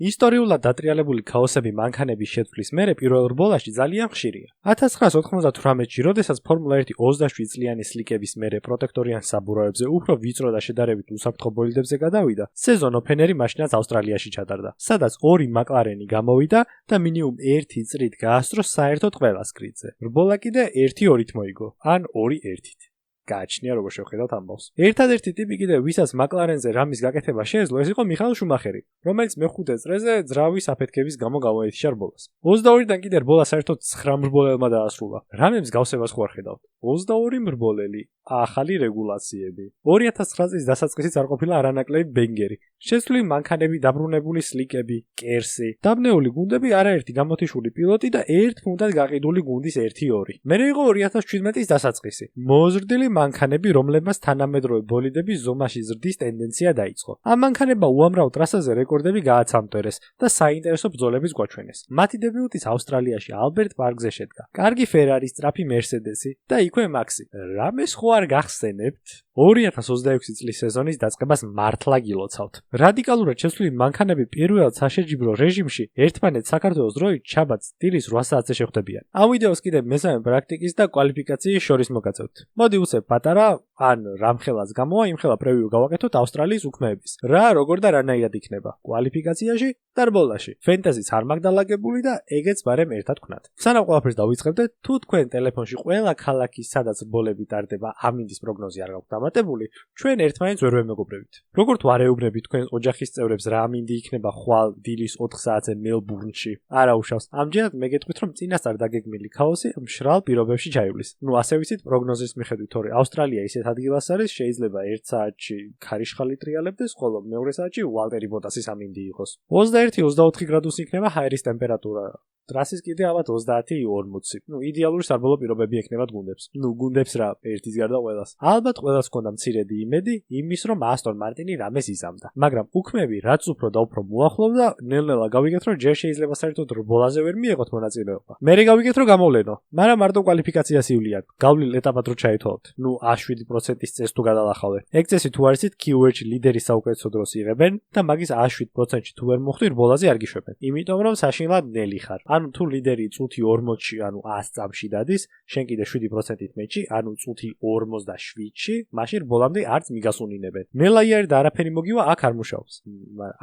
ისტორიულად დატრიალებული ქაოსები მანქანების შეცვლის მერე პირველ რბოლაში ძალიან ხშირია. 1998-ში, როდესაც ფორმულა 1 27 წლიანი სლიკების მერე პროტექტორიან საბურავებზე უფრო ვიწრო და შედარებით უსაფრთხო ბოლიდებზე გადავიდა, სეზონ ოფენერი მაშინაც ავსტრალიაში ჩატარდა, სადაც 2 მაკლარენი გამოვიდა და მინიმუმ 1 წრით გაასწრო საერთოდ ყველა სკრიდზე. რბოლა კიდე 1-2-ით მოიგო, ან 2-1-ით. გააჩნია როგორ შევხედავთ ამბავს. ერთადერთი ტიპი კიდე ვისაც მაკლარენზე რამის გაკეთება შეეძლო, ეს იყო მიხაელ შუმახერი, რომელიც მეხუთე წრეზე ძრავის აფეთქების გამო გამოეთიშა რბოლას. 22-დან კიდე რბოლა საერთოდ 9 მრბოლელმა დაასრულა. რამებს გავსებას ხო არ ხედავთ? 22 მრბოლელი, ახალი რეგულაციები. 2009 წლის დასაწყისით არ ყოფილა არანაკლები ბენგერი. შეცვლილი მანქანები, დაბრუნებული სლიკები, კერსი, დაბნეული გუნდები, არაერთი გამოთიშული პილოტი და ერთ ფუნტად გაყიდული გუნდის 1-2. მერე იყო 2017 წლის დასაწყისი. მოზრდილი მანქანები, რომლებმაც თანამედროვე ბოლიდების ზომაში ზრდის ტენდენცია დაიწყო. ამ მანქანებმა უამრავ ტრასაზე რეკორდები გააცამტვერეს და საინტერესო ბრძოლების გვაჩვენეს. მათი დებიუტიც ავსტრალიაში ალბერტ პარკზე შედგა. კარგი ფერარი, სწრაფი მერსედესი და იქვე მაქსი. რამეს ხო არ გახსენებთ? 2026 წლის სეზონის დაწყებას მართლა გილოცავთ. რადიკალურად შეცვლილი მანქანები პირველად საშეჯიბრო რეჟიმში ერთმანეთს საქართველოს დროით შაბათს დილის 8 საათზე შეხვდებიან. ამ ვიდეოს კიდევ მესამე პრაქტიკის და კვალიფიკაციის შორის მოგაწევთ. მოდი უცებ პატარა ან რამხელას გამოვა იმხელა პრევიუ გავაკეთოთ ავსტრალიის უქმეების. რა, როგორ და რანაირად იქნება კვალიფიკაციაში და რბოლაში. ფენტეზიც არ მაგდალაგებული და ეგეც ბარემ ერთად ვქნათ. სანამ ყველაფერს დავიწყებდეთ, თუ თქვენ ტელეფონში ყველა ქალაქის სადაც რბოლები ტარდება ამინდის პროგნოზი არ გაქვთ დამატებული, ჩვენ ერთმანეთს ვერ ვემეგობრებით. როგორ თუ არ ეუბნებით თქვენს ოჯახის წევრებს რა ამინდი იქნება ხვალ დილის 4 საათზე მელბურნში, არა უშავს. ამჯერად მე გეტყვით რომ წინასწარ დაგეგმილი ქაოსი მშრალ პირობებში ჩაივლის. ნუ ასე ვიცით პროგნოზის მიხედვით, თორე ავსტრალია ისეთ ადგილას არის, შეიძლება 1 საათში ქარიშხალი ტრიალებდეს, ხოლო მეორე საათში ვალტერი ბოტასის ამინდი იყოს. 21-24 გრადუსი იქნება ჰაერის ტემპერატურა. ტრასის კიდე ალბათ 30-40. ნუ იდეალური სარბოლო პირობები ექნებათ გუნდებს. ნუ გუნდებს რა, ერთის გარდა ყველას. ალბათ ყველას ჰქონდა მცირედი იმედი იმის რომ ასტონ მარტინი რამეს იზამდა. მაგრამ უქმეები რაც უფრო და უფრო მოახლოვდა, ნელ-ნელა გავიგეთ რომ ჯერ შეიძლება საერთოდ რბოლაზე ვერ მიეღოთ მონაწილეობა. მერე გავიგეთ რომ გამოვლენო, მაგრამ მარტო კვალიფიკაციას ივლიან. გავლილ ეტაპად რო ჩაითვალოთ. ნუ 7%-ის წესს თუ გადალახავენ. ეგ წესი თუ არ იცით, კიუერჩი ლიდერის საუკეთესო დროს იღებენ და მაგის 7%-ში თუ ვერ მოხვდი რბოლაზე არ გიშვებენ. იმიტომ რომ საშინლად ნელი ხარ. ანუ თუ ლიდერი წუთი 40-ში, ანუ 100 წამში დადის, შენ კიდე 7%-ით მეჩი, ანუ წუთი 47-ში, მაშინ რბოლამდე არც მიგასუნინებენ. ნელაიარი და არაფერი მოგივა აქ არ მუშაობს.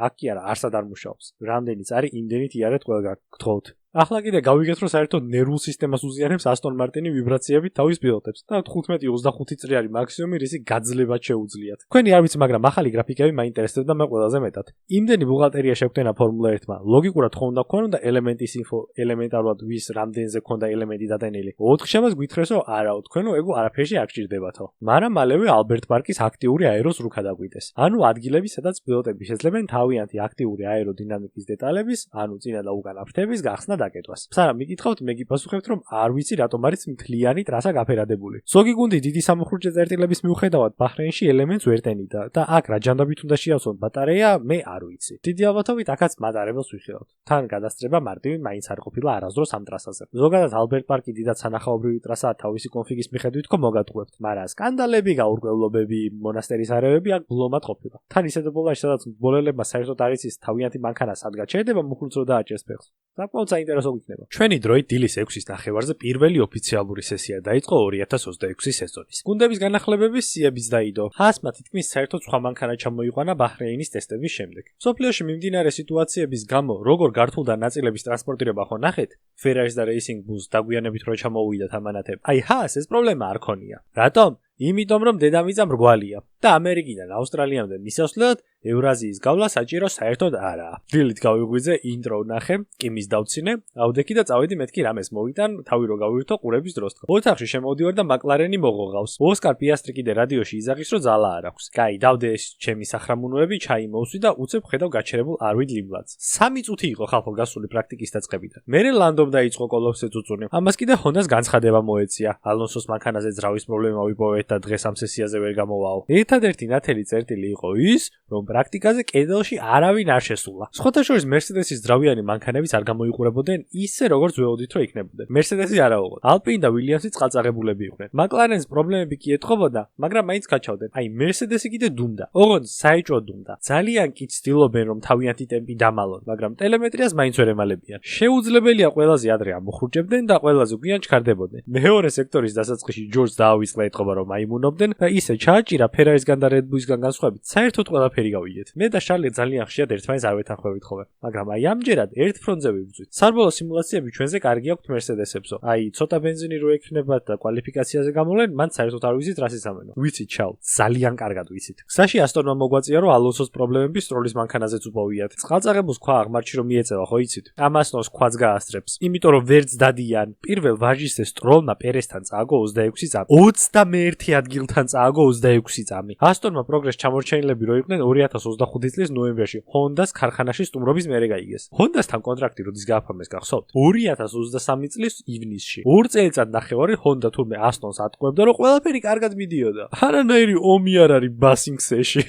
აქ კი არა, არსად არ მუშაობს. რამდენიც არის, იმდენით იარეთ ყველგან გთხოვთ. ახლა კიდე გავიგეთ რომ საერთოდ ნერვულ სისტემას უზიარებს ასტონ მარტინი ვიბრაციებით თავის პილოტებს და 15-25 წრიანი მაქსიმუმი რისი გაძლებაც შეუძლიათ. თქვენი არ ვიცი, მაგრამ ახალი გრაფიკები მაინტერესებდა მე ყველაზე მეტად. იმდენი ბუღალტერია შეგვდენა ფორმულა 1-მა. ლოგიკურად ხო უნდა გქონოდა ელემენტის ინფო, ელემენტარულად ვის რამდენზე ქონდა ელემენტი დადენილი. 4 შემას გვითხრესო არაო, თქვენო ეგო არაფერში არ გჭირდებათო. მაგრამ მალევე ალბერტ პარკის აქტიური აეროს რუქა დაგვიდეს. ანუ ადგილები, სადაც პილოტები შეძლებენ თავიანთი აქტიური აეროდინამიკის დეტალების, ანუ წინა და უკანა ფრთების გახსნა დაკეთვას. სანამ მიკითხავთ, მე გიპასუხებთ, რომ არ ვიცი რატომ არის მთლიანი ტრასა გაფერადებული. ზოგი გუნდი დიდი სამუხრუჭე წერტილების მიუხედავად ბაჰრეინში ელემენტს ვერ ტენიდა და აქ რა ჯანდაბით უნდა შეავსონ ბატარეა, მე არ ვიცი. დიდი ალბათობით აქაც მატარებელს ვიხილავთ. თან გადასწრება მარტივი მაინც არ ყოფილა არასდროს ამ ტრასაზე. ზოგადად ალბერტ პარკი დიდად სანახაობრივი ტრასაა თავისი კონფიგის მიხედვით ხო მოგატყუებთ, მაგრამ სკანდალები, გაურკვევლობები, მონასტერის არეები აქ ბლომად ყოფილა. თან ისეთ ბოლაში, სადაც ბოლელებმა საერთოდ არ იცის თავიანთი მანქანა სად გაჩერდება, მუხლუც რო დააჭერს ფეხს. საკმაოდ საინტერესო იქნება. ჩვენი დროით დილის 6-ის ნახევარზე პირველი ოფიციალური სესია დაიწყო 2026 სეზონის. გუნდების განახლებების სიებიც დაიდო. ჰასმა თითქმის საერთოდ სხვა მანქანა ჩამოიყვანა ბაჰრეინის ტესტების შემდეგ. სოფლიოში მიმდინარე სიტუაციების გამო როგორ გართულდა ნაწილების ტრანსპორტირება ხო ნახეთ? Ferraris და Racing Bulls დაგვიანებით რო ჩამოუვიდათ ამანათები. აი ჰას ეს პრობლემა არ ქონია. რატომ? იმიტომ რომ დედამიწა მრგვალია და ამერიკიდან ავსტრალიამდე მისასვლელად ევრაზიის გავლა საჭირო საერთოდ არაა. დილით გავიღვიძე, ინტრო ვნახე, კიმის დავცინე, ავდექი და წავედი მეთქი რამეს მოვიტან, თავი რო გავირთო ყურების დროს. ოთახში შემოვდივარ და მაკლარენი მოღოღავს. ოსკარ პიასტრი კიდე რადიოში იზაღის, რომ ძალა არ აქვს. კაი, დავდე ეს ჩემი სახრამუნოები, ჩაი მოვსვი და უცებ ხედავ გაჩერებულ არვიდ ლიბლადს. 3 წუთი იყო ხალხო გასული პრაქტიკის დაწყებიდან. მერე ლანდომ დაიწყო კოლოსზე წუწუნი. ამას კიდე ჰონდას განცხადება მოეწია. ალონსოს მანქანაზე ძრავის პრობლემა ვიპოვეთ და დღეს ამ სესიაზე ვერ გამოვაო. ერთადერთი ნათელი წერტილი იყო ის, რომ პრაქტიკაზე კედელში არავინ არ შესულა. სხვათა შორის Mercedes-ის ძრავიანი მანქანებიც არ გამოიყურებოდნენ ისე როგორც ვეოდით რომ იქნებოდნენ. Mercedes-ი არა უყოდ. Alpine და Williams-ი წყალწაღებულები იყვნენ. McLaren-ს პრობლემები კი ეთყობოდა, მაგრამ მაინც გაჩავდნენ. აი Mercedes-ი კიდე დუმდა. ოღონდ საეჭვო დუმდა. ძალიან კი ცდილობენ რომ თავიანთი ტემპი დამალონ, მაგრამ ტელემეტრიას მაინც ვერ ემალებიან. შეუძლებელია ყველაზე ადრე ამოხურჯებდნენ და ყველაზე გვიან ჩქარდებოდნენ. მეორე სექტორის დასაწყისში ჯორჯს დაავიწყდა ეთყობა რომ აიმუნობდნენ და ისე ჩააჭირა Ferrari-სგან და Red Bull-სგან განსხვავებით, საერთოდ ყველაფერი გავიგეთ. მე და შარლი ძალიან ხშირად ერთმანეთს არ ვეთანხმებით ხოლმე, მაგრამ აი ამჯერად ერთ ფრონტზე ვიბრძვით. საბოლოო სიმულაციები ჩვენზე კარგი აქვთ Mercedes-ებსო. აი ცოტა ბენზინი რო ექნებათ და კვალიფიკაციაზე გამოლენ, მან საერთოდ არ ვიცით რა სისამენო. ვიცით ჩავ, ძალიან კარგად ვიცით. გზაში ასტონმა მოგვაწია რომ ალონსოს პრობლემები სტროლის მანქანაზეც უპოვიათ. წყალწაღებულს ქვა აღმართში რომ მიეწევა, ხო იცით? ამასნოს ქვაც გაასწრებს. იმიტომ რომ ვერც დადიან. პირველ ვაჟისზე სტროლმა პერესთან წააგო 26 წამი. 21 ადგილთან წააგო 26 წამი. ასტონმა პროგრესს ჩამორჩენილები რო იყვნენ 2025 წლის ნოემბერში Honda-ს ქარხანაში სტუმრობის მერე გაიგეს. Honda-სთან კონტრაქტი როდის გააფორმეს გახსოვთ? 2023 წლის ივნისში. 2 წელიწად ნახევარი Honda თურმე ასტონს ატყუებდა რომ ყველაფერი კარგად მიდიოდა. არანაირი ომი არ არის ბასინგსეში.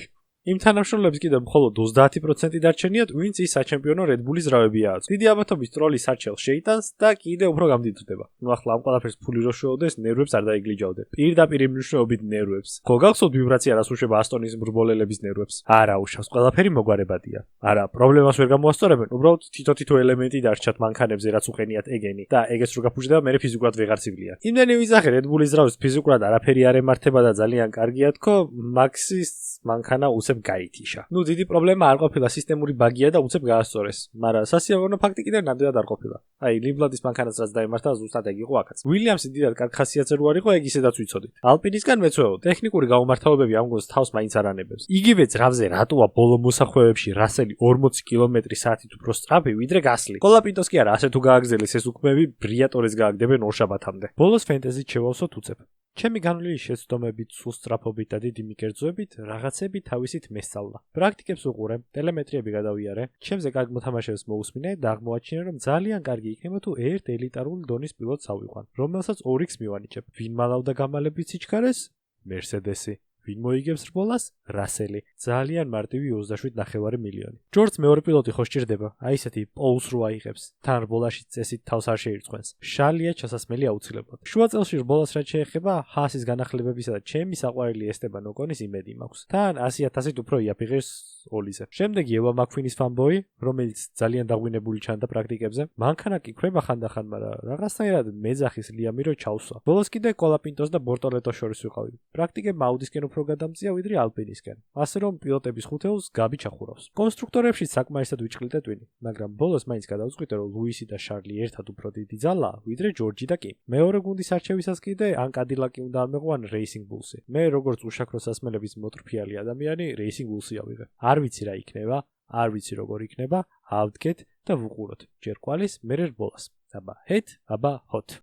იმ თანამშრომლებს კიდევ მხოლოდ 30% დარჩენიათ, ვინც ის საჩემპიონო Red Bull-ის რავებია აქვს. დიდი ალბათობით ტროლის საჩელს შეიტანს და კიდევ უფრო გამდიდრდება. ნუ ახლა ამ ყველაფერს ფული რო შეოდეს, ნერვებს არ დაიგლიჯავდნენ. პირდაპირ მნიშვნელობით ნერვებს. ხო გახსოვთ ვიბრაცია რას უშვება ასტონის მრბოლელების ნერვებს? არა უშავს, ყველაფერი მოგვარებადია. არა, პრობლემას ვერ გამოასწორებენ, უბრალოდ თითო ელემენტი დარჩათ მანქანებზე, რაც უყენიათ ეგენი და ეგეც რო გაფუჭდება, მე ფიზიკურად ვეღარ ცივლიან. იმდენი ვიზახე Red Bull-ის ძრავის ფიზიკურად არაფერი არ ემართება და ძალიან კარგია თქო, Max-ის მანქანა უცებ გაითიშა. ნუ დიდი პრობლემა არ ყოფილა, სისტემური ბაგია და უცებ გაასწორეს. მაგრამ სასიამოვნო ფაქტი კიდევ ნამდვილად არ ყოფილა. აი, Limblad-ის მანქანაც რაც დაემართა, ზუსტად ეგ იყო აქაც. Williams-ი დიდად კარგ ხასიათზე რო არ იყო, ეგ ისედაც ვიცოდით. Alpine-ისგან მეცვეო, ტექნიკური გაუმართავებები ამ გონს თავს მაინც არ ანებებს. იგივე ძრავზე რატოა ბოლო მოსახვევებში Russell-ი 40 კმ/სთ-ით უფრო სწრაფი, ვიდრე გასლი. კოლაპინტოს კი არა, ასე თუ გააგზელეს ეს უქმები, ბრიატორეს გააგდებენ ორშაბათამდე. ბოლოს ფენტეზით შევავსოთ უცებ. ჩემი განვლილი შეცდომებით, სულ სწრაფობით და დიდი მიკერძოებით რაღაცები თავისით მესწავლა. პრაქტიკებს უყურე, ტელემეტრიები გადავიარე, ჩემზე კარგ მოთამაშეებს მოусმინე და აღმოაჩინე, რომ ძალიან კარგი იქნება თუ ერთ ელიტარული დონის პილოტს ავიყვან, რომელსაც 2x მივანიჭებ. ვინ მალავდა გამალებით სიჩქარეს? Mercedes-ი. ვინ მოიგებს რბოლას? Russell-ი. ძალიან მარტივი 27.5 მილიონი. ჯორჯს მეორე პილოტი ხო სჭირდება? აი ესეთი პოულს რო აიღებს. თან რბოლაში წესით თავს არ შეირწყვენს. შალია ჩასასმელი აუცილებლად. შუა წელში რბოლას რაც შეეხება, ჰაასის განახლებებისა და ჩემი საყვარელი ესტებან ოკონის იმედი მაქვს. თან 100,000-ით უფრო იაფიღეს ოლიზე. შემდეგი ევა მაკფინის ფანბოი, რომელიც ძალიან დაგვინებული ჩანდა პრაქტიკებზე. მანქანა კი ხრება ხანდახან, მაგრამ რაღაცნაირად მეძახის ლიამი რო ჩავსვა. ბოლოს კიდე კოლაპინტოს და ბორტოლეტოს შორის ვიყავი. პრაქტიკებმა აუდისკენ უფრო გადამწია ვიდრე ალპინისკენ. ასე რომ პილოტების ხუთეულს გაბი ჩახურავს. კონსტრუქტორებში საკმარისად ვიჭყლით ტვინი, მაგრამ ბოლოს მაინც გადავწყვიტე, რომ ლუისი და შარლი ერთად უფრო დიდი ძალაა, ვიდრე ჯორჯი და კიმ. მეორე გუნდის არჩევისას კიდე ან კადილაკი უნდა ამეღო ან Racing Bulls-ი. მე როგორც უშაქრო სასმელების მოტრფიალი ადამიანი, Racing Bulls-ი ავიღე. არ ვიცი რა იქნება, არ ვიცი როგორ იქნება, ავდგეთ და ვუყუროთ. ჯერ კვალის, მერე რბოლას. აბა ჰეთ, აბა ჰოთ.